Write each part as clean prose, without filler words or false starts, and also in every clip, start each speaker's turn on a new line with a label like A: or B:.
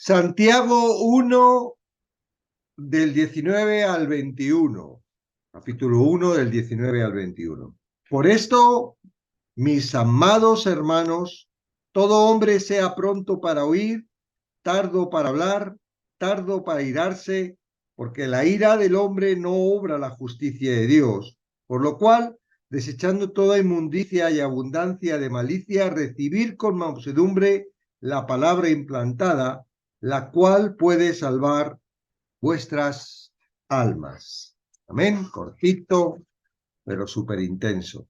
A: Santiago 1 del 19 al 21, capítulo 1 del 19 al 21. Por esto, mis amados hermanos, todo hombre sea pronto para oír, tardo para hablar, tardo para irarse, porque la ira del hombre no obra la justicia de Dios, por lo cual, desechando toda inmundicia y abundancia de malicia, recibir con mansedumbre la palabra implantada, la cual puede salvar vuestras almas. Amén. Cortito, pero súper intenso.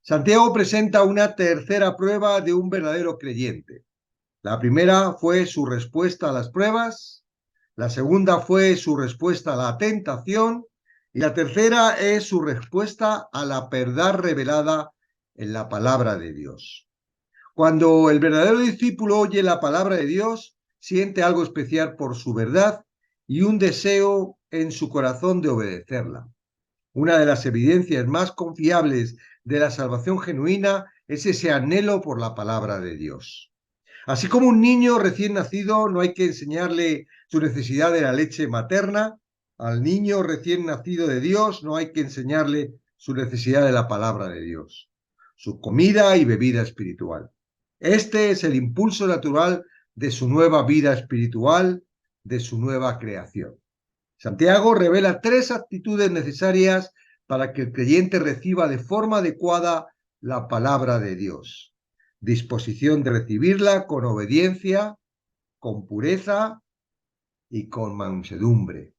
A: Santiago presenta una tercera prueba de un verdadero creyente. La primera fue su respuesta a las pruebas, la segunda fue su respuesta a la tentación y la tercera es su respuesta a la verdad revelada en la palabra de Dios. Cuando el verdadero discípulo oye la palabra de Dios, siente algo especial por su verdad y un deseo en su corazón de obedecerla. Una de las evidencias más confiables de la salvación genuina es ese anhelo por la palabra de Dios. Así como un niño recién nacido no hay que enseñarle su necesidad de la leche materna, al niño recién nacido de Dios no hay que enseñarle su necesidad de la palabra de Dios, su comida y bebida espiritual. Este es el impulso natural de su nueva vida espiritual, de su nueva creación. Santiago revela tres actitudes necesarias para que el creyente reciba de forma adecuada la palabra de Dios. Disposición de recibirla con obediencia, con pureza y con mansedumbre.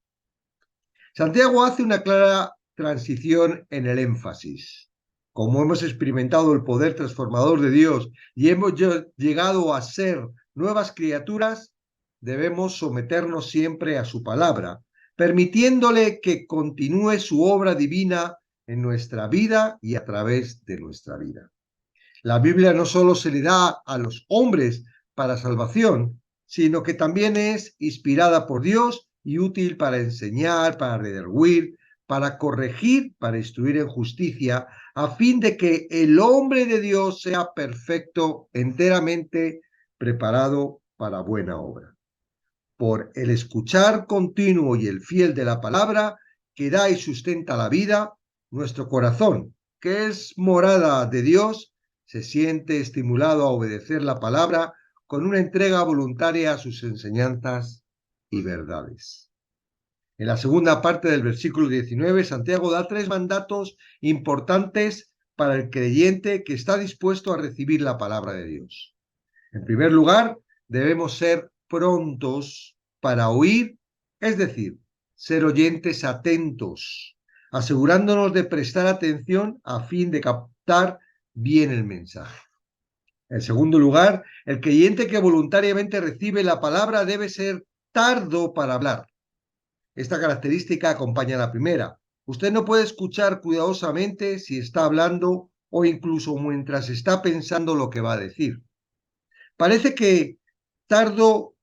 A: Santiago hace una clara transición en el énfasis. Como hemos experimentado el poder transformador de Dios y hemos llegado a ser nuevas criaturas, debemos someternos siempre a su palabra, permitiéndole que continúe su obra divina en nuestra vida y a través de nuestra vida. La Biblia no solo se le da a los hombres para salvación, sino que también es inspirada por Dios y útil para enseñar, para redarguir, para corregir, para instruir en justicia, a fin de que el hombre de Dios sea perfecto, enteramente preparado para buena obra. Por el escuchar continuo y el fiel de la palabra, que da y sustenta la vida, nuestro corazón, que es morada de Dios, se siente estimulado a obedecer la palabra con una entrega voluntaria a sus enseñanzas y verdades. En la segunda parte del versículo 19, Santiago da tres mandatos importantes para el creyente que está dispuesto a recibir la palabra de Dios. En primer lugar, debemos ser prontos para oír, es decir, ser oyentes atentos, asegurándonos de prestar atención a fin de captar bien el mensaje. En segundo lugar, el creyente que voluntariamente recibe la palabra debe ser tardo para hablar. Esta característica acompaña a la primera. Usted no puede escuchar cuidadosamente si está hablando o incluso mientras está pensando lo que va a decir. Parece que tardo,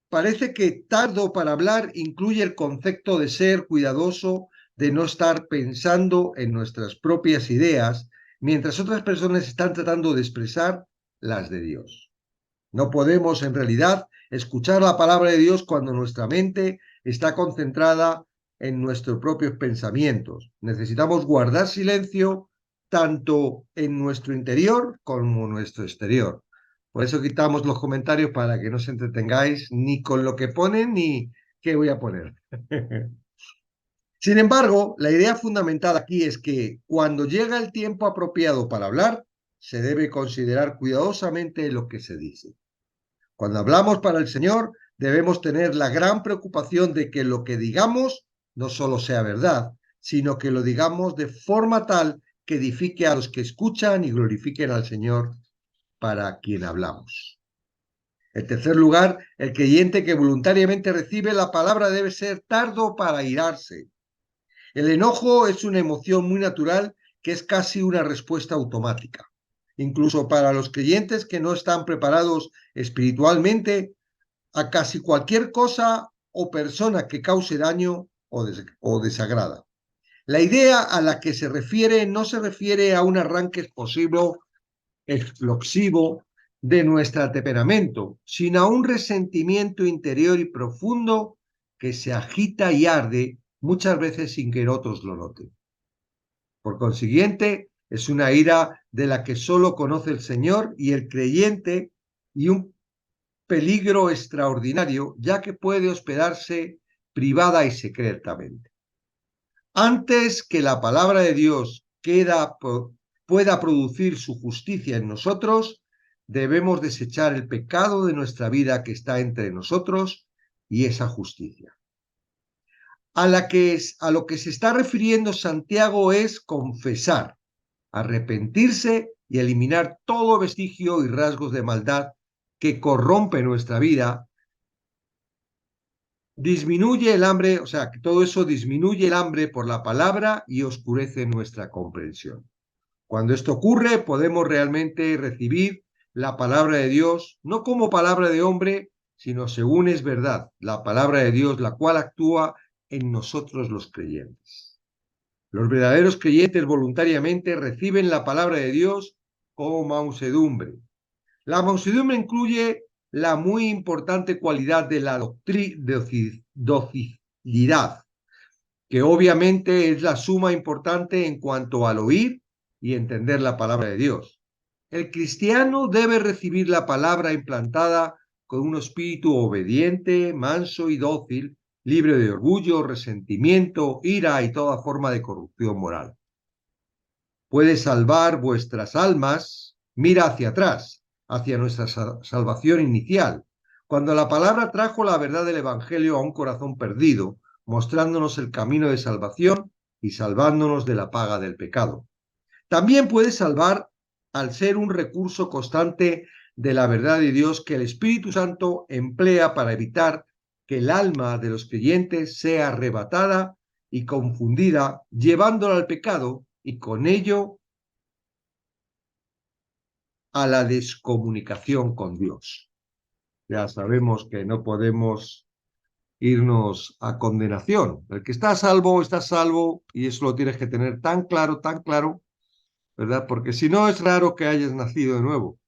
A: parece que tardo para hablar incluye el concepto de ser cuidadoso, de no estar pensando en nuestras propias ideas, mientras otras personas están tratando de expresar las de Dios. No podemos en realidad escuchar la palabra de Dios cuando nuestra mente está concentrada en nuestros propios pensamientos. Necesitamos guardar silencio tanto en nuestro interior como en nuestro exterior. Por eso quitamos los comentarios para que no os entretengáis ni con lo que ponen ni qué voy a poner. Sin embargo, la idea fundamental aquí es que cuando llega el tiempo apropiado para hablar, se debe considerar cuidadosamente lo que se dice. Cuando hablamos para el Señor, debemos tener la gran preocupación de que lo que digamos no solo sea verdad, sino que lo digamos de forma tal que edifique a los que escuchan y glorifiquen al Señor para quien hablamos. En tercer lugar, el creyente que voluntariamente recibe la palabra debe ser tardo para irarse. El enojo es una emoción muy natural que es casi una respuesta automática. Incluso para los creyentes que no están preparados espiritualmente, a casi cualquier cosa o persona que cause daño o desagrada. La idea a la que se refiere no se refiere a un arranque explosivo de nuestro temperamento, sino a un resentimiento interior y profundo que se agita y arde muchas veces sin que otros lo noten. Por consiguiente, es una ira de la que solo conoce el Señor y el creyente, y un peligro extraordinario, ya que puede hospedarse privada y secretamente. Antes que la palabra de Dios pueda producir su justicia en nosotros, debemos desechar el pecado de nuestra vida que está entre nosotros y esa justicia. A lo que se está refiriendo Santiago es confesar, arrepentirse y eliminar todo vestigio y rasgos de maldad que corrompe nuestra vida. Disminuye el hambre, o sea, que todo eso disminuye el hambre por la palabra y oscurece nuestra comprensión. Cuando esto ocurre, podemos realmente recibir la palabra de Dios, no como palabra de hombre, sino según es verdad, la palabra de Dios, la cual actúa en nosotros los creyentes. Los verdaderos creyentes voluntariamente reciben la palabra de Dios como mansedumbre. La mansedumbre incluye la muy importante cualidad de la docilidad, que obviamente es la suma importante en cuanto al oír y entender la palabra de Dios. El cristiano debe recibir la palabra implantada con un espíritu obediente, manso y dócil, libre de orgullo, resentimiento, ira y toda forma de corrupción moral. Puede salvar vuestras almas, mira hacia atrás, hacia nuestra salvación inicial, cuando la palabra trajo la verdad del Evangelio a un corazón perdido, mostrándonos el camino de salvación y salvándonos de la paga del pecado. También puede salvar al ser un recurso constante de la verdad de Dios que el Espíritu Santo emplea para evitar que el alma de los creyentes sea arrebatada y confundida, llevándola al pecado y con ello a la descomunicación con Dios. Ya sabemos que no podemos irnos a condenación. El que está salvo, y eso lo tienes que tener tan claro, ¿verdad? Porque si no, es raro que hayas nacido de nuevo,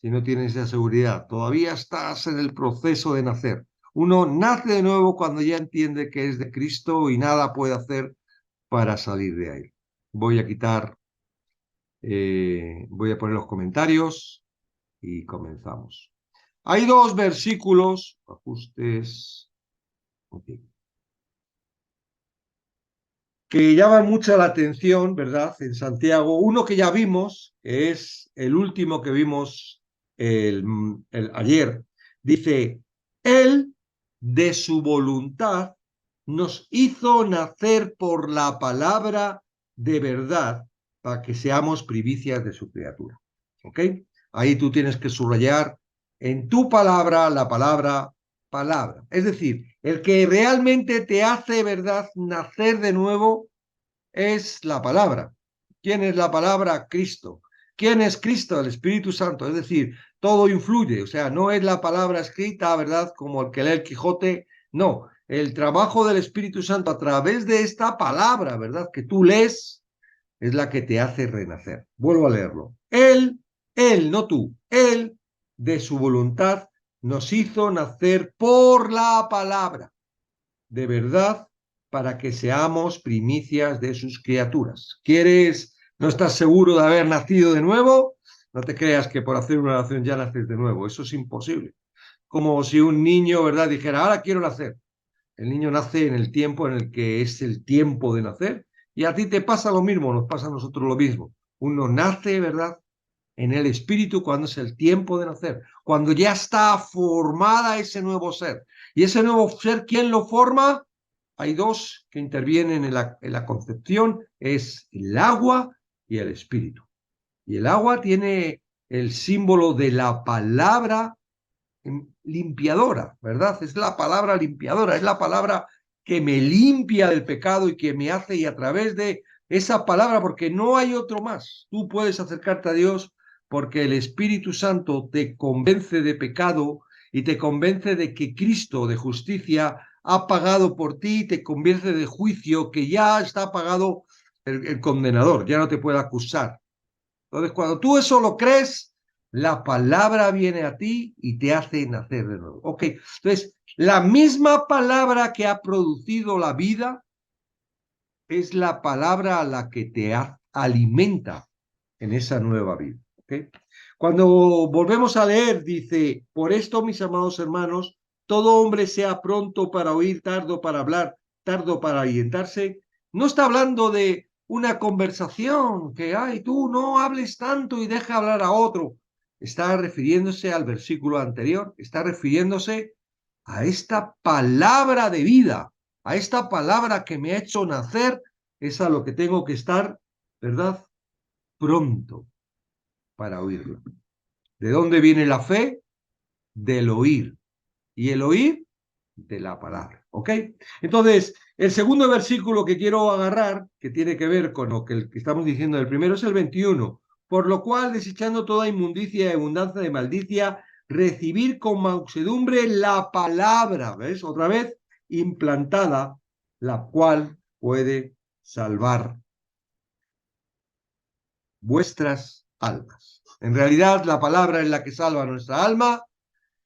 A: si no tienes esa seguridad. Todavía estás en el proceso de nacer. Uno nace de nuevo cuando ya entiende que es de Cristo y nada puede hacer para salir de ahí. Voy a voy a poner los comentarios y comenzamos. Hay dos versículos, ajustes, okay, que llaman mucho la atención, ¿verdad? En Santiago, uno que ya vimos, que es el último que vimos ayer, dice, Él de su voluntad nos hizo nacer por la palabra de verdad para que seamos primicias de su criatura. ¿Ok? Ahí tú tienes que subrayar en tu palabra la palabra palabra. Es decir, el que realmente te hace, ¿verdad?, nacer de nuevo es la palabra. ¿Quién es la palabra? Cristo. ¿Quién es Cristo? El Espíritu Santo. Es decir, todo influye. O sea, no es la palabra escrita, ¿verdad?, como el que lee el Quijote. No, el trabajo del Espíritu Santo a través de esta palabra, ¿verdad?, que tú lees, es la que te hace renacer. Vuelvo a leerlo. Él, no tú, Él, de su voluntad, nos hizo nacer por la palabra, de verdad, para que seamos primicias de sus criaturas. ¿No estás seguro de haber nacido de nuevo? No te creas que por hacer una oración ya naces de nuevo. Eso es imposible. Como si un niño, ¿verdad?, dijera, ahora quiero nacer. El niño nace en el tiempo en el que es el tiempo de nacer. Y a ti te pasa lo mismo, nos pasa a nosotros lo mismo. Uno nace, ¿verdad?, en el espíritu cuando es el tiempo de nacer, cuando ya está formada ese nuevo ser. Y ese nuevo ser, ¿quién lo forma? Hay dos que intervienen en la concepción, es el agua y el espíritu. Y el agua tiene el símbolo de la palabra limpiadora, ¿verdad? Es la palabra limpiadora, es la palabra que me limpia del pecado y que me hace, y a través de esa palabra, porque no hay otro más, tú puedes acercarte a Dios porque el Espíritu Santo te convence de pecado y te convence de que Cristo de justicia ha pagado por ti, y te convence de juicio, que ya está pagado el condenador, ya no te puede acusar. Entonces, cuando tú eso lo crees, La palabra viene a ti y te hace nacer de nuevo. Ok, entonces, la misma palabra que ha producido la vida es la palabra a la que te alimenta en esa nueva vida. ¿Okay? Cuando volvemos a leer, dice, por esto, mis amados hermanos, todo hombre sea pronto para oír, tardo para hablar, tardo para orientarse. No está hablando de una conversación que, ay, tú no hables tanto y deja hablar a otro. Está refiriéndose al versículo anterior, está refiriéndose a esta palabra de vida, a esta palabra que me ha hecho nacer, es a lo que tengo que estar, ¿verdad? Pronto para oírla. ¿De dónde viene la fe? Del oír. Y el oír de la palabra. ¿Ok? Entonces, el segundo versículo que quiero agarrar, que tiene que ver con lo que estamos diciendo del primero, es el 21. Por lo cual, desechando toda inmundicia y abundancia de maldicia, recibir con mansedumbre la palabra, ¿ves? Otra vez, implantada, la cual puede salvar vuestras almas. En realidad, la palabra es la que salva nuestra alma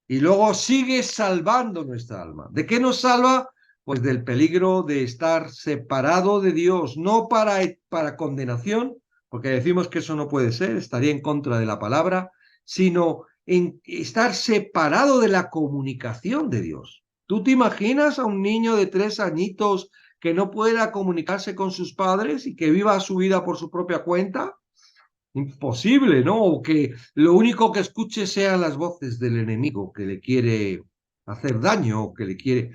A: y luego sigue salvando nuestra alma. ¿De qué nos salva? Pues del peligro de estar separado de Dios, no para condenación, porque decimos que eso no puede ser, estaría en contra de la palabra, sino en estar separado de la comunicación de Dios. ¿Tú te imaginas a un niño de 3 añitos que no pueda comunicarse con sus padres y que viva su vida por su propia cuenta? Imposible, ¿no? O que lo único que escuche sean las voces del enemigo que le quiere hacer daño o que le quiere...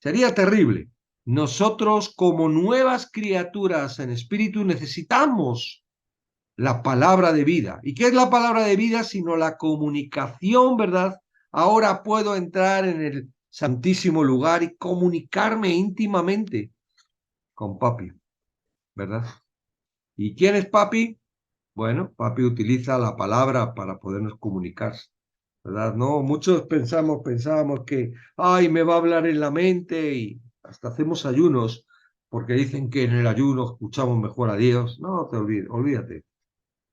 A: Sería terrible. Nosotros como nuevas criaturas en espíritu necesitamos la palabra de vida. ¿Y qué es la palabra de vida sino la comunicación, verdad? Ahora puedo entrar en el santísimo lugar y comunicarme íntimamente con papi, ¿verdad? ¿Y quién es papi? Bueno, papi utiliza la palabra para podernos comunicar, ¿verdad? No, muchos pensábamos que, ay, me va a hablar en la mente y hasta hacemos ayunos porque dicen que en el ayuno escuchamos mejor a Dios. No te olvides, olvídate.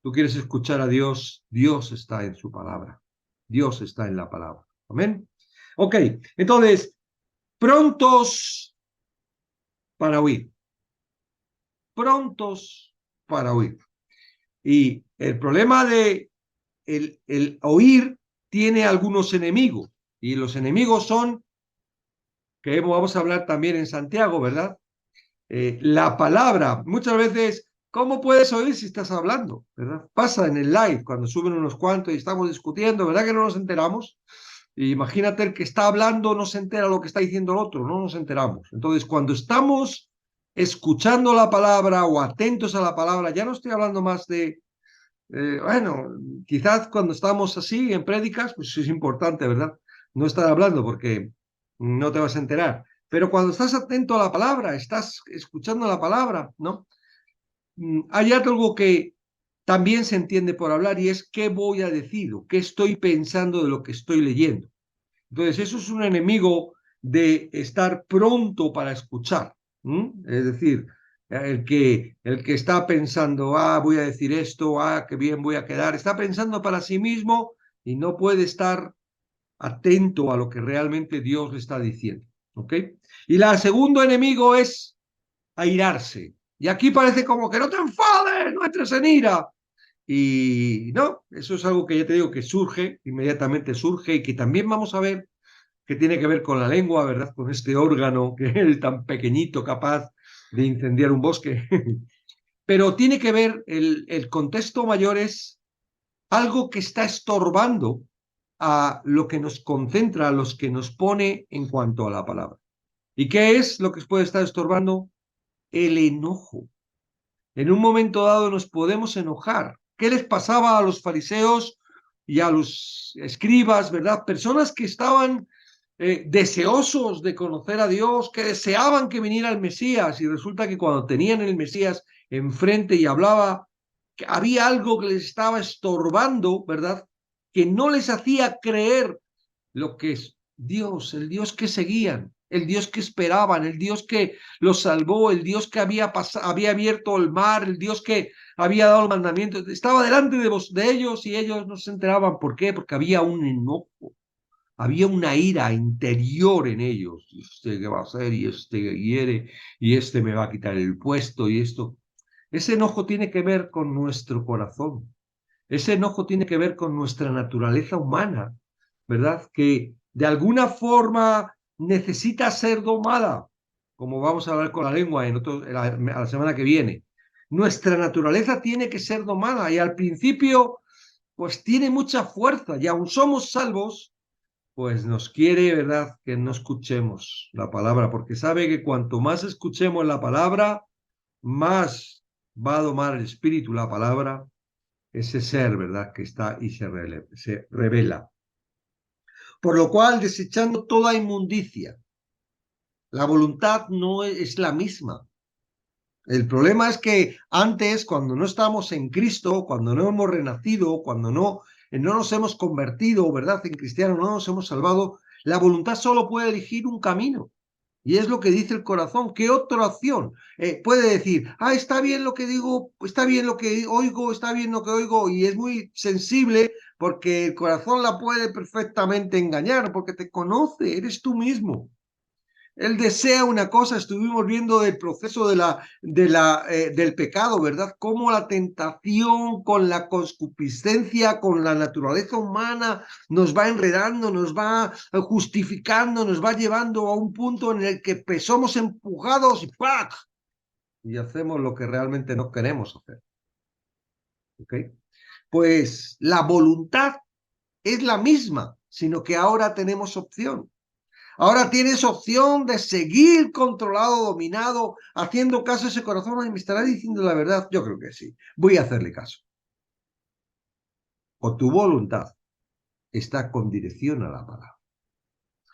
A: Tú quieres escuchar a Dios, Dios está en su palabra. Dios está en la palabra. Amén. Ok, entonces, prontos para oír. Prontos para oír. Y el problema de el oír tiene algunos enemigos, y los enemigos son, que vamos a hablar también en Santiago, ¿verdad? La palabra, muchas veces, ¿cómo puedes oír si estás hablando? ¿Verdad? Pasa en el live, cuando suben unos cuantos y estamos discutiendo, ¿verdad que no nos enteramos? Y imagínate el que está hablando no se entera lo que está diciendo el otro, no nos enteramos. Entonces, cuando estamos escuchando la palabra o atentos a la palabra, ya no estoy hablando más de bueno, quizás cuando estamos así en prédicas, pues es importante, ¿verdad? No estar hablando porque no te vas a enterar. Pero cuando estás atento a la palabra, estás escuchando la palabra, ¿no? Hay algo que también se entiende por hablar y es qué voy a decir o qué estoy pensando de lo que estoy leyendo. Entonces, eso es un enemigo de estar pronto para escuchar. Es decir, el que está pensando, ah, voy a decir esto, ah, qué bien voy a quedar, está pensando para sí mismo y no puede estar atento a lo que realmente Dios le está diciendo. ¿Ok? Y el segundo enemigo es airarse. Y aquí parece como que no te enfades, no entres en ira. Y no, eso es algo que ya te digo que surge, inmediatamente surge y que también vamos a ver que tiene que ver con la lengua, ¿verdad? Con este órgano que es tan pequeñito, capaz de incendiar un bosque. Pero tiene que ver, el contexto mayor es algo que está estorbando a lo que nos concentra, a los que nos pone en cuanto a la palabra. ¿Y qué es lo que puede estar estorbando? El enojo. En un momento dado nos podemos enojar. ¿Qué les pasaba a los fariseos y a los escribas, verdad? Personas que estaban deseosos de conocer a Dios, que deseaban que viniera el Mesías, y resulta que cuando tenían el Mesías enfrente y hablaba, que había algo que les estaba estorbando, ¿verdad? Que no les hacía creer lo que es Dios, el Dios que seguían. el Dios que esperaban, el Dios que los salvó, el Dios que había abierto el mar, el Dios que había dado el mandamiento, estaba delante de ellos y ellos no se enteraban. ¿Por qué? Porque había un enojo, había una ira interior en ellos. ¿Y este qué va a hacer? Y este que quiere, y este me va a quitar el puesto, y esto. Ese enojo tiene que ver con nuestro corazón. Ese enojo tiene que ver con nuestra naturaleza humana, ¿verdad? Que de alguna forma necesita ser domada, como vamos a hablar con la lengua a la semana que viene. Nuestra naturaleza tiene que ser domada y al principio, pues tiene mucha fuerza y aún somos salvos, pues nos quiere, ¿verdad?, que no escuchemos la palabra, porque sabe que cuanto más escuchemos la palabra, más va a domar el espíritu la palabra, ese ser, ¿verdad?, que está y se revela. Por lo cual, desechando toda inmundicia, la voluntad no es la misma. El problema es que antes, cuando no estamos en Cristo, cuando no hemos renacido, cuando no nos hemos convertido, ¿verdad?, en cristianos, no nos hemos salvado, la voluntad solo puede elegir un camino. Y es lo que dice el corazón. ¿Qué otra opción? Puede decir, está bien lo que digo, está bien lo que oigo, está bien lo que oigo, y es muy sensible porque el corazón la puede perfectamente engañar, porque te conoce, eres tú mismo. Él desea una cosa, estuvimos viendo el proceso del pecado, ¿verdad? Cómo la tentación con la concupiscencia, con la naturaleza humana, nos va enredando, nos va justificando, nos va llevando a un punto en el que somos empujados y ¡pac! Y hacemos lo que realmente no queremos hacer. ¿Ok? Pues la voluntad es la misma, sino que ahora tenemos opción. Ahora tienes opción de seguir controlado, dominado, haciendo caso a ese corazón. ¿Y me estará diciendo la verdad? Yo creo que sí. Voy a hacerle caso. O tu voluntad está con dirección a la palabra.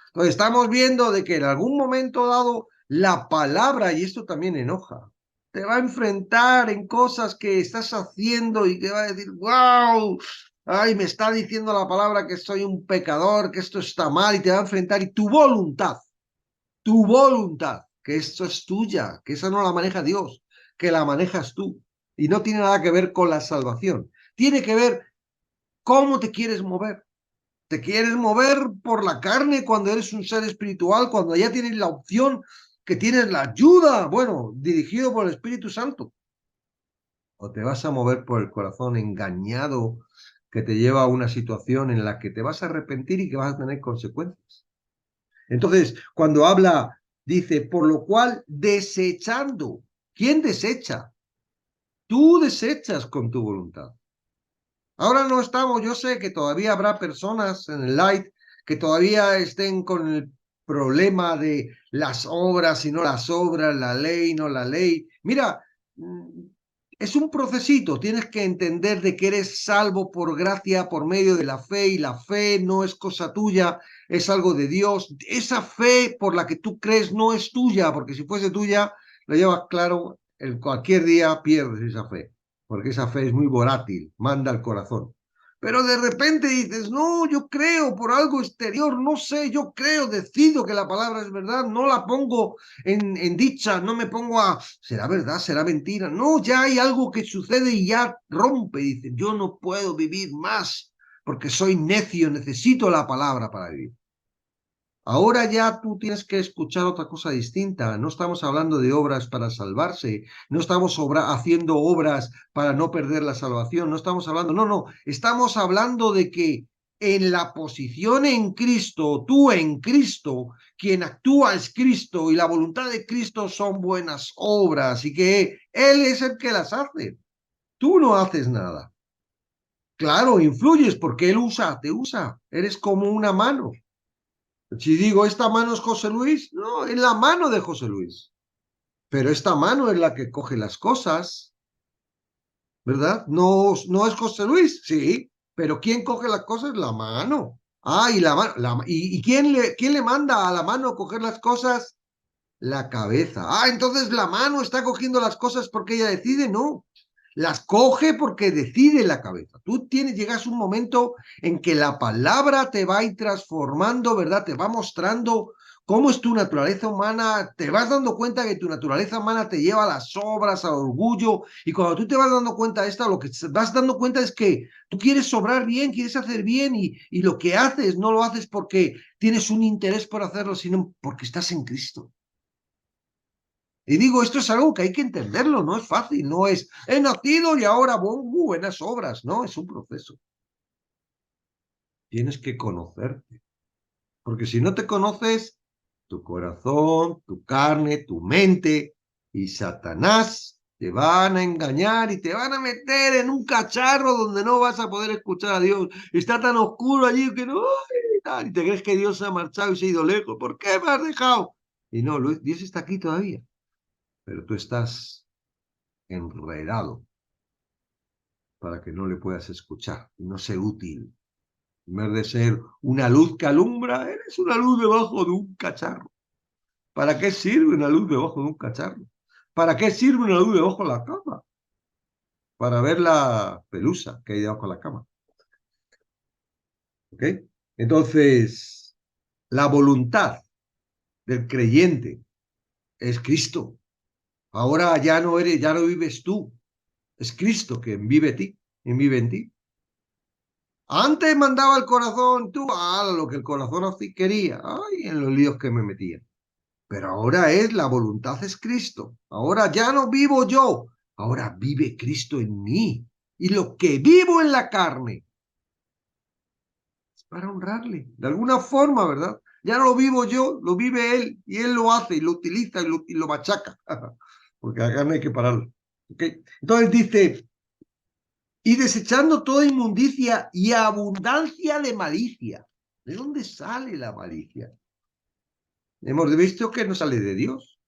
A: Entonces estamos viendo de que en algún momento dado la palabra, y esto también enoja, te va a enfrentar en cosas que estás haciendo y te va a decir, wow, ay, me está diciendo la palabra que soy un pecador, que esto está mal, y te va a enfrentar, y tu voluntad, que esto es tuya, que esa no la maneja Dios, que la manejas tú. Y no tiene nada que ver con la salvación. Tiene que ver cómo te quieres mover. ¿Te quieres mover por la carne cuando eres un ser espiritual, cuando ya tienes la opción, que tienes la ayuda, bueno, dirigido por el Espíritu Santo? ¿O te vas a mover por el corazón engañado que te lleva a una situación en la que te vas a arrepentir y que vas a tener consecuencias? Entonces, cuando habla, dice, por lo cual desechando. ¿Quién desecha? Tú desechas con tu voluntad. Ahora no estamos, yo sé que todavía habrá personas en el light que todavía estén con el problema de las obras y no las obras, la ley, no la ley. Mira, es un procesito, tienes que entender de que eres salvo por gracia, por medio de la fe, y la fe no es cosa tuya, es algo de Dios. Esa fe por la que tú crees no es tuya, porque si fuese tuya, lo llevas claro, en cualquier día pierdes esa fe, porque esa fe es muy volátil, manda al corazón. Pero de repente dices, no, yo creo por algo exterior, no sé, yo creo, decido que la palabra es verdad, no la pongo en dicha, no me pongo a, será verdad, será mentira, no, ya hay algo que sucede y ya rompe, dice, yo no puedo vivir más porque soy necio, necesito la palabra para vivir. Ahora ya tú tienes que escuchar otra cosa distinta. No estamos hablando de obras para salvarse, no estamos haciendo obras para no perder la salvación, no estamos hablando, no, estamos hablando de que en la posición en Cristo, tú en Cristo, quien actúa es Cristo y la voluntad de Cristo son buenas obras y que Él es el que las hace. Tú no haces nada. Claro, influyes porque Él te usa, eres como una mano. Si digo, esta mano es José Luis, no, es la mano de José Luis. Pero esta mano es la que coge las cosas, ¿verdad? No, no es José Luis, sí, pero ¿quién coge las cosas? La mano. Y la mano, ¿y quién le manda a la mano coger las cosas? La cabeza. Entonces la mano está cogiendo las cosas porque ella decide, no. Las coge porque decide la cabeza. Tú llegas a un momento en que la palabra te va a ir transformando, ¿verdad? Te va mostrando cómo es tu naturaleza humana, te vas dando cuenta que tu naturaleza humana te lleva a las obras, al orgullo, y cuando tú te vas dando cuenta de esto, lo que te vas dando cuenta es que tú quieres sobrar bien, quieres hacer bien, y lo que haces no lo haces porque tienes un interés por hacerlo, sino porque estás en Cristo. Y digo, esto es algo que hay que entenderlo, no es fácil, no es, he nacido y ahora buenas obras, no, es un proceso. Tienes que conocerte, porque si no te conoces, tu corazón, tu carne, tu mente y Satanás te van a engañar y te van a meter en un cacharro donde no vas a poder escuchar a Dios. Está tan oscuro allí que no, y te crees que Dios se ha marchado y se ha ido lejos. ¿Por qué me has dejado? Y no, Dios está aquí todavía, pero tú estás enredado para que no le puedas escuchar y no ser útil. En vez de ser una luz que alumbra, eres una luz debajo de un cacharro. ¿Para qué sirve una luz debajo de un cacharro? ¿Para qué sirve una luz debajo de la cama? Para ver la pelusa que hay debajo de la cama. ¿Ok? Entonces, la voluntad del creyente es Cristo. Ahora ya no eres, ya no vives tú. Es Cristo quien vive en ti. Antes mandaba el corazón, tú, lo que el corazón así quería. Ay, en los líos que me metía. Pero ahora la voluntad es Cristo. Ahora ya no vivo yo, ahora vive Cristo en mí. Y lo que vivo en la carne es para honrarle, de alguna forma, ¿verdad? Ya no lo vivo yo, lo vive Él, y Él lo hace, y lo utiliza, y lo machaca. Porque la carne hay que pararlo. ¿Okay? Entonces dice, y desechando toda inmundicia y abundancia de malicia. ¿De dónde sale la malicia? Hemos visto que no sale de Dios,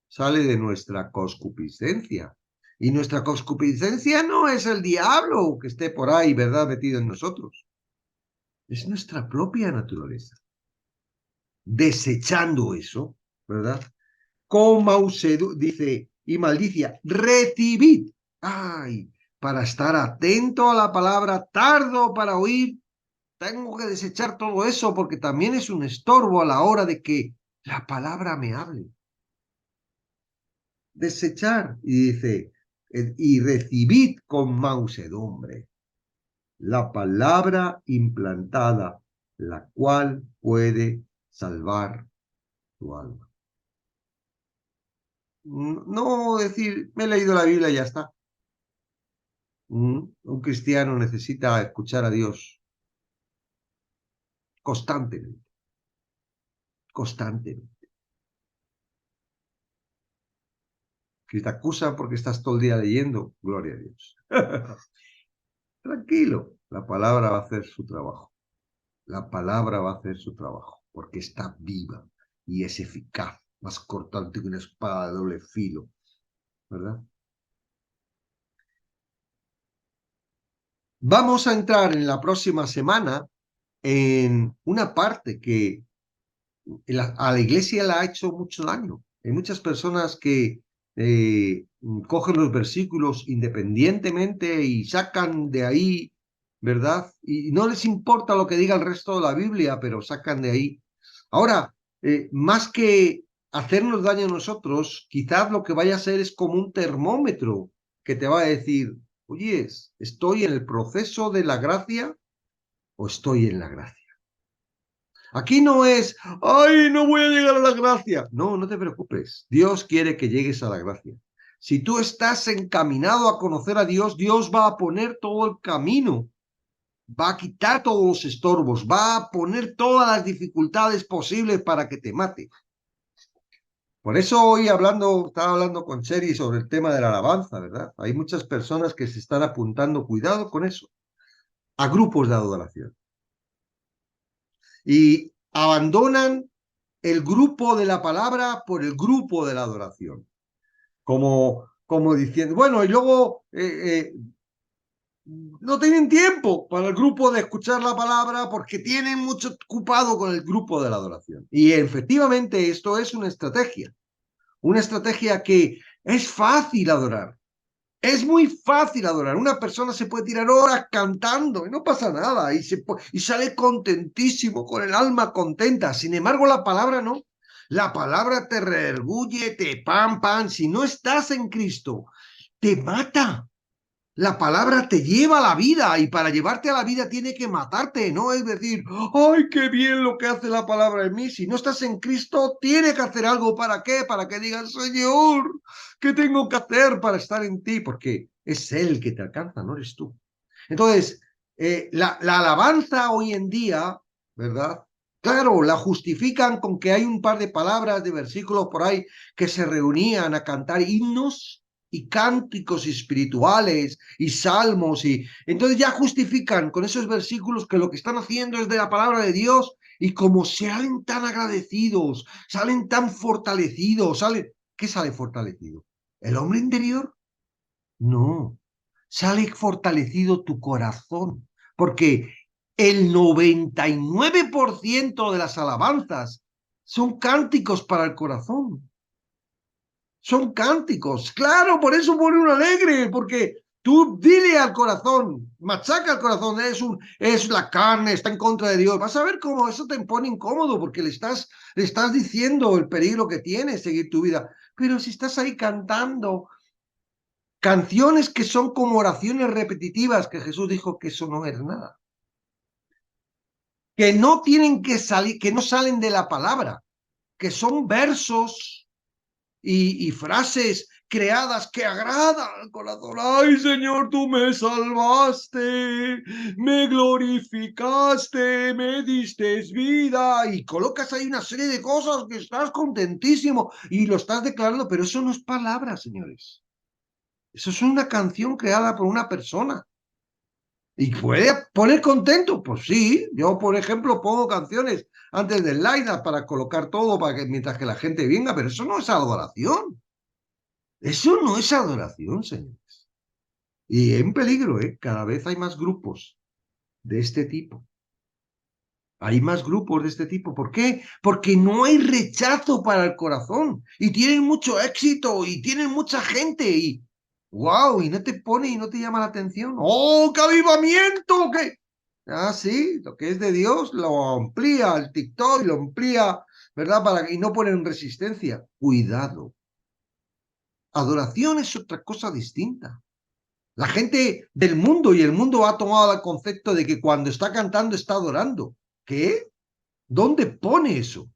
A: sale de nuestra concupiscencia. Y nuestra concupiscencia no es el diablo que esté por ahí, ¿verdad?, metido en nosotros. Es nuestra propia naturaleza. Desechando eso, ¿verdad? Con dice, y maldicia, recibid. Ay, para estar atento a la palabra, tardo para oír, tengo que desechar todo eso porque también es un estorbo a la hora de que la palabra me hable. Desechar, y dice, y recibid con mansedumbre la palabra implantada, la cual puede salvar tu alma. No decir, me he leído la Biblia y ya está. Un cristiano necesita escuchar a Dios constantemente, constantemente. Que te acusan porque estás todo el día leyendo, gloria a Dios. Tranquilo, la palabra va a hacer su trabajo. La palabra va a hacer su trabajo, porque está viva y es eficaz, más cortante que una espada de doble filo, ¿verdad? Vamos a entrar en la próxima semana en una parte que a la iglesia le ha hecho mucho daño. Hay muchas personas que cogen los versículos independientemente y sacan de ahí, ¿verdad? Y no les importa lo que diga el resto de la Biblia, pero sacan de ahí. Ahora, más que hacernos daño a nosotros, quizás lo que vaya a ser es como un termómetro que te va a decir, oye, ¿estoy en el proceso de la gracia o estoy en la gracia? Aquí no es, ay, no voy a llegar a la gracia. No, no te preocupes. Dios quiere que llegues a la gracia. Si tú estás encaminado a conocer a Dios, Dios va a poner todo el camino, va a quitar todos los estorbos, va a poner todas las dificultades posibles para que te mate. Por eso hoy estaba hablando con Cheri sobre el tema de la alabanza, ¿verdad? Hay muchas personas que se están apuntando, cuidado con eso, a grupos de adoración. Y abandonan el grupo de la palabra por el grupo de la adoración. Como diciendo, bueno, y luego no tienen tiempo para el grupo de escuchar la palabra porque tienen mucho ocupado con el grupo de la adoración. Y efectivamente esto es una estrategia que es fácil adorar. Es muy fácil adorar. Una persona se puede tirar horas cantando y no pasa nada y sale contentísimo, con el alma contenta. Sin embargo, la palabra no. La palabra te redarguye, te pam. Si no estás en Cristo, te mata. La palabra te lleva a la vida y para llevarte a la vida tiene que matarte, no es decir, ¡ay, qué bien lo que hace la palabra en mí! Si no estás en Cristo, tiene que hacer algo. ¿Para qué? Para que digas, Señor, ¿qué tengo que hacer para estar en ti? Porque es Él que te alcanza, no eres tú. Entonces, la alabanza hoy en día, ¿verdad? Claro, la justifican con que hay un par de palabras, de versículos por ahí, que se reunían a cantar himnos y cánticos espirituales y salmos y entonces ya justifican con esos versículos que lo que están haciendo es de la palabra de Dios y como salen tan agradecidos, salen tan fortalecidos, ¿qué sale fortalecido? ¿El hombre interior? No, sale fortalecido tu corazón, porque el 99% de las alabanzas son cánticos para el corazón. Son cánticos. Claro, por eso pone un alegre, porque tú dile al corazón, machaca al corazón, es la carne, está en contra de Dios. Vas a ver cómo eso te pone incómodo, porque le estás diciendo el peligro que tiene seguir tu vida. Pero si estás ahí cantando canciones que son como oraciones repetitivas, que Jesús dijo que eso no es nada, que no tienen que salir, que no salen de la palabra, que son versos y frases creadas que agradan al corazón. Ay, Señor, tú me salvaste, me glorificaste, me diste vida y colocas ahí una serie de cosas que estás contentísimo y lo estás declarando, pero eso no es palabra, señores. Eso es una canción creada por una persona. ¿Y puede poner contento? Pues sí, yo por ejemplo pongo canciones antes del line-up para colocar todo para que mientras que la gente venga, pero eso no es adoración. Eso no es adoración, señores. Y en peligro, ¿eh? Cada vez hay más grupos de este tipo. Hay más grupos de este tipo. ¿Por qué? Porque no hay rechazo para el corazón. Y tienen mucho éxito y tienen mucha gente. Y wow, y no te pone y no te llama la atención. ¡Oh, qué avivamiento! ¿Qué? Ah, sí, lo que es de Dios lo amplía el TikTok y lo amplía, ¿verdad? Y no ponen resistencia. Cuidado. Adoración es otra cosa distinta. La gente del mundo y el mundo ha tomado el concepto de que cuando está cantando está adorando. ¿Qué? ¿Dónde pone eso?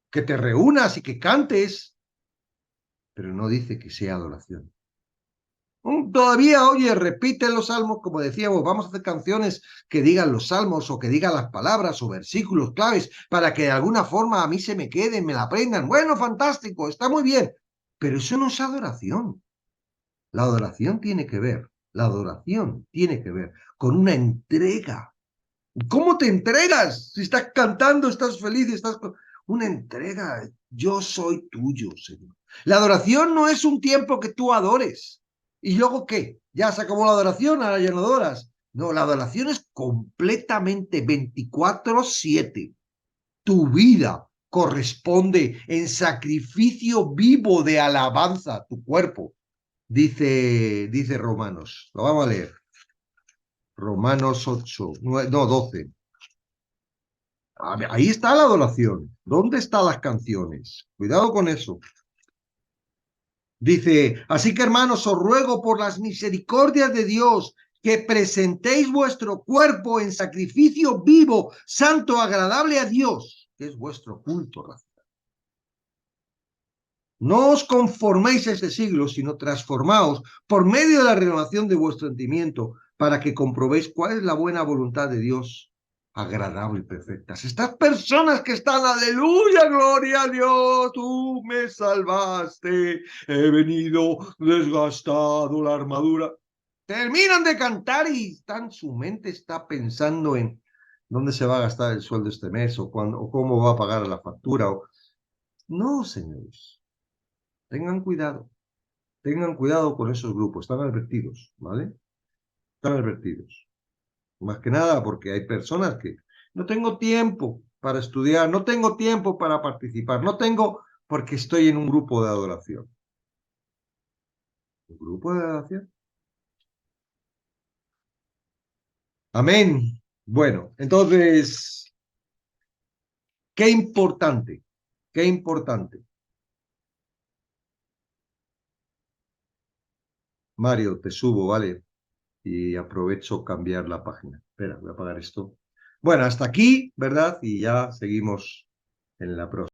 A: Que te reúnas y que cantes, pero no dice que sea adoración. Todavía, oye, repiten los salmos, como decíamos, vamos a hacer canciones que digan los salmos o que digan las palabras o versículos claves para que de alguna forma a mí se me queden, me la aprendan. Bueno, fantástico, está muy bien, pero eso no es adoración. La adoración tiene que ver, la adoración tiene que ver con una entrega. ¿Cómo te entregas? Si estás cantando, estás feliz, estás con una entrega. Yo soy tuyo, Señor. La adoración no es un tiempo que tú adores. ¿Y luego qué? Ya se acabó la adoración, ahora ya no adoras. No, la adoración es completamente 24/7. Tu vida corresponde en sacrificio vivo de alabanza, tu cuerpo, dice Romanos. Lo vamos a leer. Romanos 8, no, 12. Ahí está la adoración. ¿Dónde están las canciones? Cuidado con eso. Dice, así que hermanos, os ruego por las misericordias de Dios que presentéis vuestro cuerpo en sacrificio vivo, santo, agradable a Dios, que es vuestro culto racional. No os conforméis a este siglo, sino transformaos por medio de la renovación de vuestro entendimiento, para que comprobéis cuál es la buena voluntad de Dios, agradable y perfecta. Estas personas que están, aleluya, gloria a Dios, tú me salvaste, he venido desgastado la armadura. Terminan de cantar y su mente está pensando en dónde se va a gastar el sueldo este mes o cómo va a pagar la factura. No, señores. Tengan cuidado con esos grupos, están advertidos, ¿vale? Están advertidos. Más que nada porque hay personas que no tengo tiempo para estudiar, no tengo tiempo para participar, no tengo porque estoy en un grupo de adoración. ¿Un grupo de adoración? Amén. Bueno, entonces, qué importante, qué importante. Mario, te subo, ¿vale? Y aprovecho cambiar la página. Espera, voy a apagar esto. Bueno, hasta aquí, ¿verdad? Y ya seguimos en la próxima.